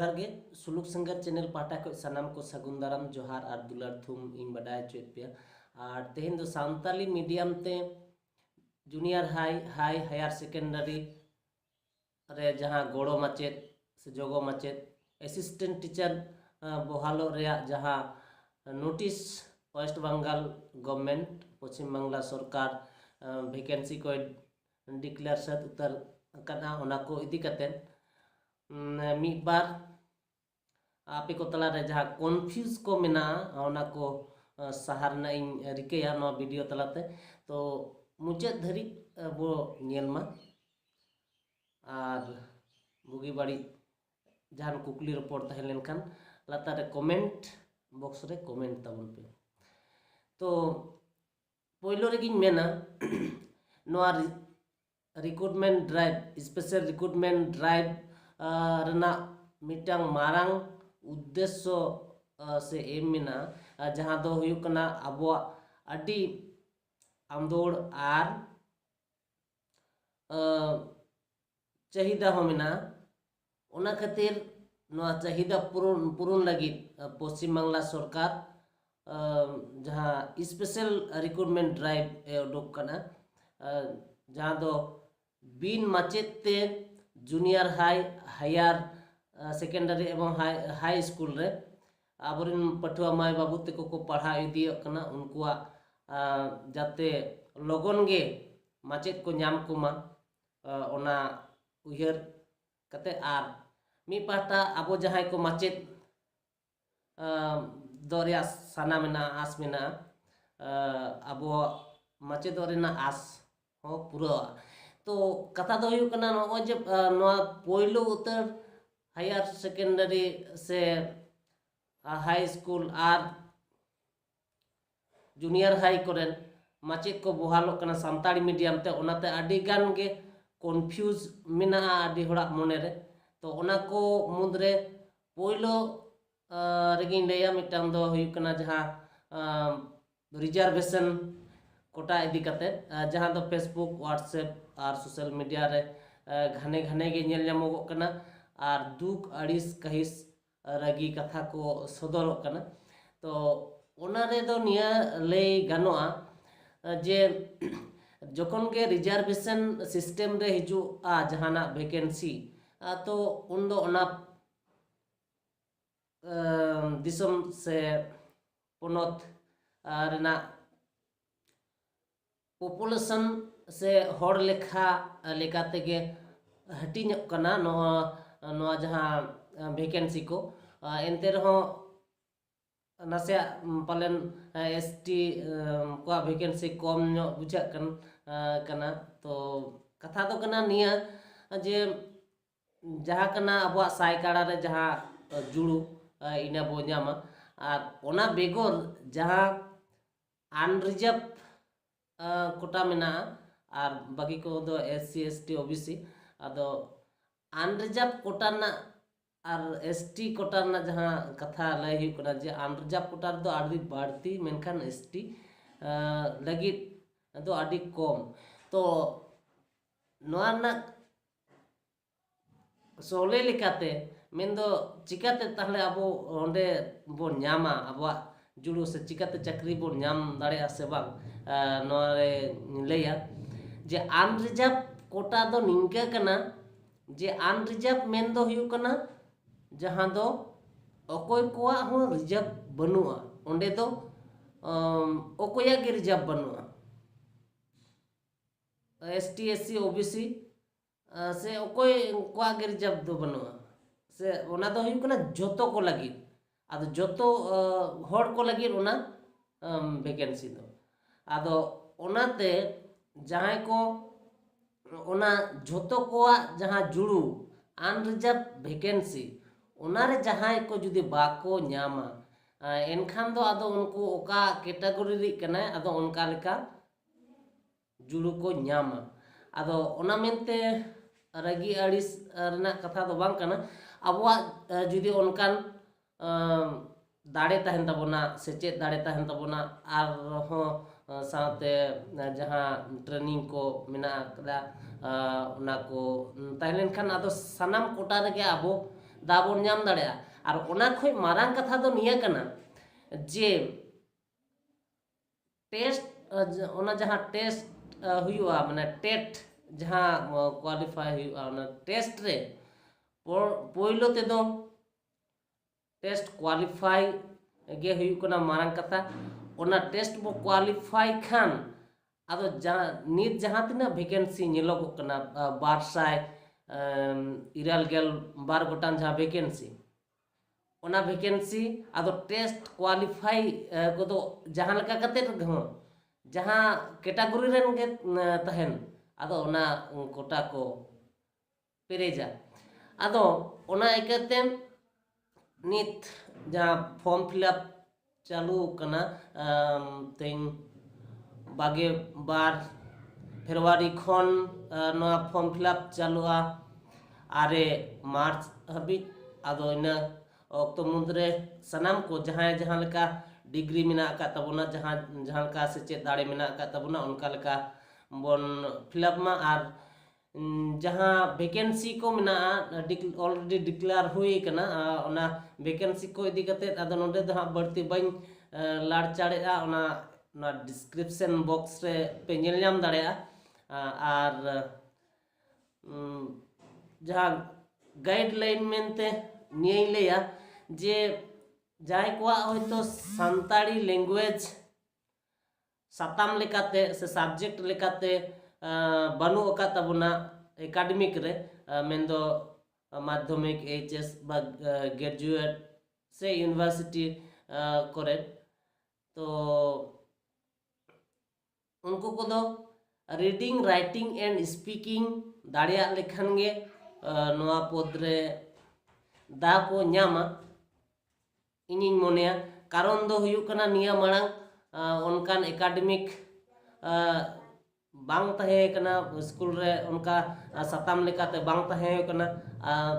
जोहार गे सुलुक संगर चैनल पाटा को सानाम को सगुन दाराम जोहार और दुलार थुम इन बडाय चुत पे और तेहन दो सांताली मीडियम ते जूनियर हाई हायर सेकेंडरी रे जहाँ गोड़ो माचेत से जोगो माचेत असिस्टेंट टीचर बहालो रेया जहाँ नोटिस वेस्ट बंगाल गवर्नमेंट पश्चिम बांग्ला सरकार वैकेंसी को डिक्लेयर सत उतर कना ओना को इदी कतेन मिद बार आपे को तला रे जहाँ कन्फ्यूज को मेना ओना को सहार ना इन रिकेया नो वीडियो तलाते तो मुझे धरी वो नेलमा और बुगी बाड़ी जहाँ कुकली रिपोर्ट तहन लेनखान लातारे कमेंट बॉक्स रे कमेंट तबन पे तो पहिलो रे गिन मेना नोआ recruitment drive special recruitment drive रना मिटांग मारांग उद्देश्य से एम मेना जहाँ दो हुयु कना अबो अडी आंदोड़ आर चाहिदा हो मेना ओना खातिर नोआ चाहिदा पूरण लगी पश्चिम बांग्ला सरकार जहाँ स्पेशल रिक्रूटमेंट ड्राइव उडुक कना जहाँ दो बिन माचेत ते जूनियर हायर सेकेंडरी एवं हाई स्कूल रे आबरिन पठुआ माय बाबू तक को पढ़ा इदी कना उनकुआ जाते लगन गे माचेत को नाम कुमा ओना उयहर कते आर मी पाटा आबो जहां को माचेत दरिया साना मेना आस मेना आबो माचेत दरिना आस हो पूरा तो कथा दो हुयु कना नो जे नो पहिलो उतर हायर सेकेंडरी से हाई स्कूल और जूनियर हाई कोरेन माचेत को बहालो कना सानताड़ी मीडियम ते ओनाते आडी गान गे कन्फ्यूज मेना आडी होड़ा मोने रे तो ओना को मुद्रे पहिलो रेगिन लेया मिटांग दो हुयु कना जहां रिजर्वेशन कोटा इदी कते जहां दो फेसबुक व्हाट्सएप और सोशल मीडिया रे घने घने गे नेल जामोगो कना और दुख अड़िस कहिस रगी कथा को सदर कना तो ओना रे दो निया ले गानोआ जे जखन के रिजर्वेशन सिस्टम रे हिजु आ जहाना वैकेंसी तो उन दो ओना दिसम से पोनोत रेना पॉपुलेशन से हर लेखा लेकाते गे हटिन कना नो जहाँ वैकेंसी को एनते रहो नसे पालन एसटी को वैकेंसी कम नो बुझा कना तो कथा तो कना निया जे जहाँ कना अब सायकाड़ा रे जहाँ जुड़ू इना बो नामा और ओना बेगोर जहाँ अनरिजर्व कोटा मेना और बाकी को दो SC ST OBC आदो अनरिजर्व कोटा ना और ST कोटा ना जहाँ कथा लय हुई कना जे अनरिजर्व कोटा दो आडी बाड़ती मेनखान ST लगी दो आडी कम तो नोआ ना सोले लिकाते मेन दो चिकाते ताहले अबो ओंडे बो न्यामा अबो जुड़ू से चिकाते चक्री बो न्याम दाड़े से बांग नोरे लेया जे अनरिजर्व कोटा दो निंका कना जे अनरिजर्व मेन दो हुयु कना जहां दो अकोय कोआ हो रिजर्व बनुआ ओंडे दो अकोया गे रिजर्व बनुआ ST SC OBC से अकोय कोआ गे रिजर्व दो बनुआ से ओना दो हुयु कना जोतो को लगी आदो जोतो हर को लगी ओना वैकेंसी दो आदो ओनाते जहां को ओना जोतो कोआ जहां जुड़ू अनरिजर्व वैकेंसी ओनारे जहां को जुदी बाको न्यामा एनखान दो आदो उनको ओका कैटेगरी रि कना आदो उनका लेका जुड़ू को न्यामा आदो ओना मेनते रगी अड़िस रना कथा दो बांग कना अबवा जुदी उनकान दाड़े तहन तबना सेचेत दाड़े तहन तबना आर हो साथे जहाँ ट्रेनिंग को मेना कदा ओना को तहलेन खान आदो सनाम कोटा रे अबो दा बन नाम दाड़ेया और ओना खोय मारांग कथा दो निया कना जे टेस्ट ओना जहां टेस्ट हुआ माने टेट जहां क्वालिफाई हुआ ओना टेस्ट रे पोइलो ते दो टेस्ट क्वालिफाई गे हुई कना मारांग कथा ओना टेस्ट बो क्वालिफाई खान आदो नित जहां तना वैकेंसी नेलोग कना 212 गोटान जहां वैकेंसी ओना वैकेंसी आदो टेस्ट क्वालिफाई को जहां लगा कते हो जहां कैटेगरी रेन गे तहन आदो ओना कोटा को पेरेजा आदो ओना इकते नित जहां फॉर्म फिलअप चालू कना तेन 22 फरवरी खन नवा फॉर्म फिलअप चालुआ 8 मार्च हाबी आदो इना अक्तो मुद्रे सनाम को जहां जहां लका डिग्री मेना का तबना जहां जहां का सेचेत दाड़े मेना का तबना उनका लका बन फिलअप मा और जहां वैकेंसी को मेना ऑलरेडी डिक्लेयर हुई कना ओना वैकेंसी को इदी कते आदो नोंडे दो हां बढ़ती बन लाड़ चाड़ेआ ओना डिस्क्रिप्शन बॉक्स रे पे नेल नाम दाड़ेआ और जहां गाइडलाइन मेनते निये लेया जे जाय को होयतो सान्ताड़ी लैंग्वेज साताम लेकाते से सब्जेक्ट लेकाते बानु का तबना एकेडमिक रे मेंदो माध्यमिक एचएस बा ग्रेजुएट से यूनिवर्सिटी करे तो उनको को दो रीडिंग राइटिंग एंड स्पीकिंग दाड़िया लेखन गे नवा पद रे दा को न्यामा इनिन मोनेया कारण दो हुयु कना निया मांग उनकान एकेडमिक बांग तहे कना स्कूल रे उनका साताम लेकाते बांग तहे कना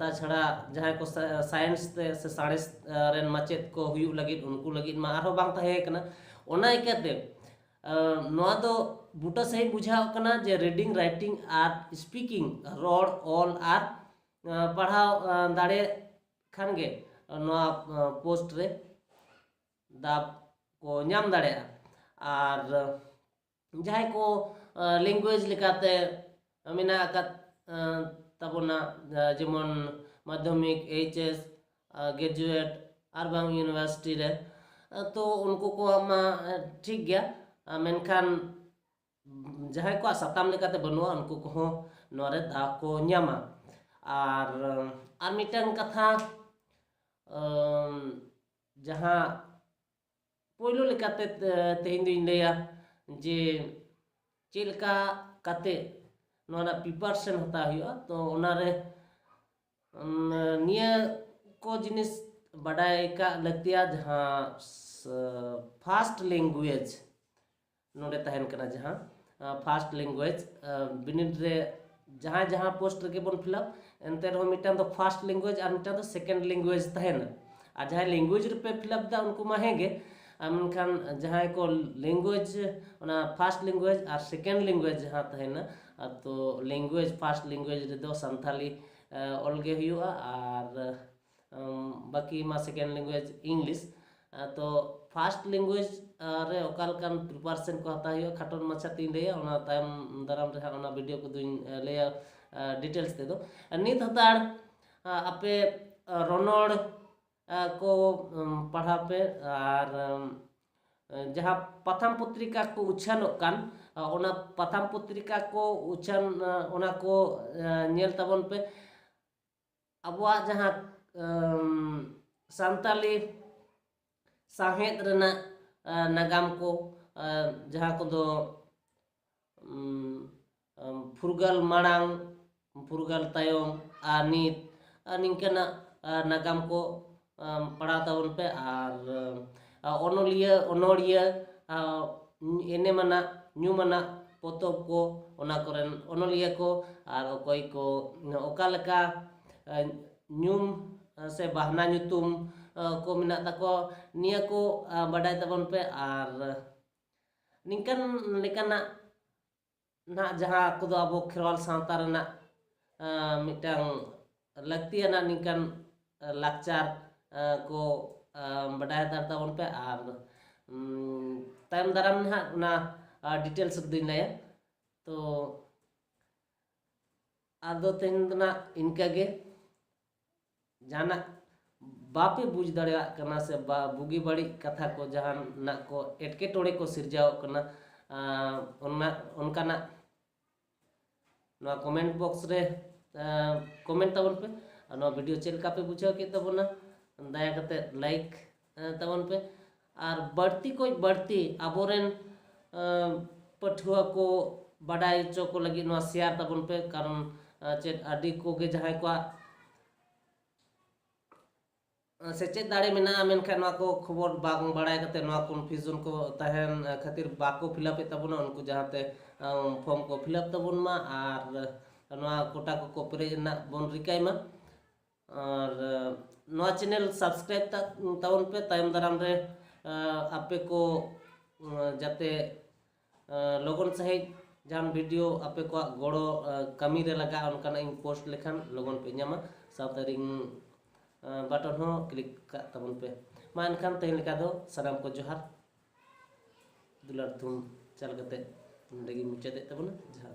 ता छड़ा जहां को साइंस ते से साइंस रेन माचेत को हुयु लगित उनको लगित मा आरो बांग तहे कना ओना इकाते नोआ दो बुटा सही बुझाव कना जे रीडिंग राइटिंग आर स्पीकिंग रोड ऑल आर पढ़ाव दाड़े खान गे नोआ पोस्ट रे दाब को नाम दाड़े और जहां को लैंग्वेज लेकाते मेना का तबना जेमन माध्यमिक एचएस ग्रेजुएट और बांग यूनिवर्सिटी रे तो उनको को मा ठीक गया मेनखान जहां को साताम लेकाते बनुआ उनको को नोरे दा को न्यामा और मिटन कथा जहां पोइलो लेकाते तेहिन दिन लेया जे चेलका काते नोना प्रिपरेशन होता हुआ तो ओनारे निया को जिनिस बड़ाई का लगतिया जहां फास्ट लैंग्वेज नोडे तहन कना जहां फास्ट लैंग्वेज बिनिड रे जहां जहां पोस्ट रे बन फिलअप एनते रहो मिटान तो फास्ट लैंग्वेज और मिटान तो सेकंड लैंग्वेज तहन और जहां लैंग्वेज रे पे फिलअप दा उनको माहेगे मेनखान जहां को लैंग्वेज ओना फास्ट लैंग्वेज और सेकंड लैंग्वेज जहां तहन तो लैंग्वेज फास्ट लैंग्वेज रे दो संथाली अलगे हुआ और बाकी मा सेकंड लैंग्वेज इंग्लिश तो फास्ट लैंग्वेज रे ओकालकान प्रिपरेशन को हता हुआ खाटन माछा तीन रे ओना तायम दाराम रे ओना वीडियो को दुइन लेया डिटेल्स ते दो नित हतार आपे रोनोड़ को पढ़ा पे और जहां प्रथम पत्रिका को उछान कान ओना प्रथम पत्रिका को उछान ओना को नेल तबन पे अबवा जहां सांताली साहेद रना नागाम को जहां को दो फुरगल मांग फुरगल तायम नित निंकना नागाम को पढ़ा तबन पे और ओनोलिया एने मना न्यू मना पोतब को ओना करेन ओनोलिया को और अकोय को ओका लका न्यूम से बहना ᱧᱩᱛᱩᱢ को मेना तको निया को बडाय तबन पे और निंकन लेकाना ना जहां को दो अब खेरवाल सावता रना मिटांग लगतियाना निंकन लाकचार को बाडाय दार ताबन पे और तायम दाराम नहाग ना डिटेल्स दुई लाया तो आदो तेन ना इनका गे जाना बापे बुझ दड़िया कना से बुगी बड़ी कथा को जहां ना को एटकेटोड़े को सिरजाव कना उनका ना कमेंट बॉक्स रे कमेंट तबन पे वीडियो चेलका पे बुझाव के तबना दया करते लाइक तबन पे और बढ़ती कोई बढ़ती आबोरेन पठुआ को बाडाय चो को लगी शेयर तबन पे कारण चेत आदि को के जहां को सेचेत दाड़े मेना मेनखान को खबर बांग बाड़ाय कते कन्फ्यूजन को तहन खातिर बाको फिलअप तबना उनको जहांते फॉर्म को फिलअप तबन मा और कोटा को कॉपरेज ना बन रिकाय मा और चैनल सब्सक्राइब तबन पे तायम दाराम रे आपे को जाते लगन सहित जहां वीडियो आपे को गड़ो कमी रे लगा उनका इन पोस्ट लेखान लगन पे नामा साउथ रिंग बटन हो क्लिक का तबन पे मा एनखान तेहन लेका दो सलाम को जोहार दुलार थुम चल कते मुचदे तबना जोहार।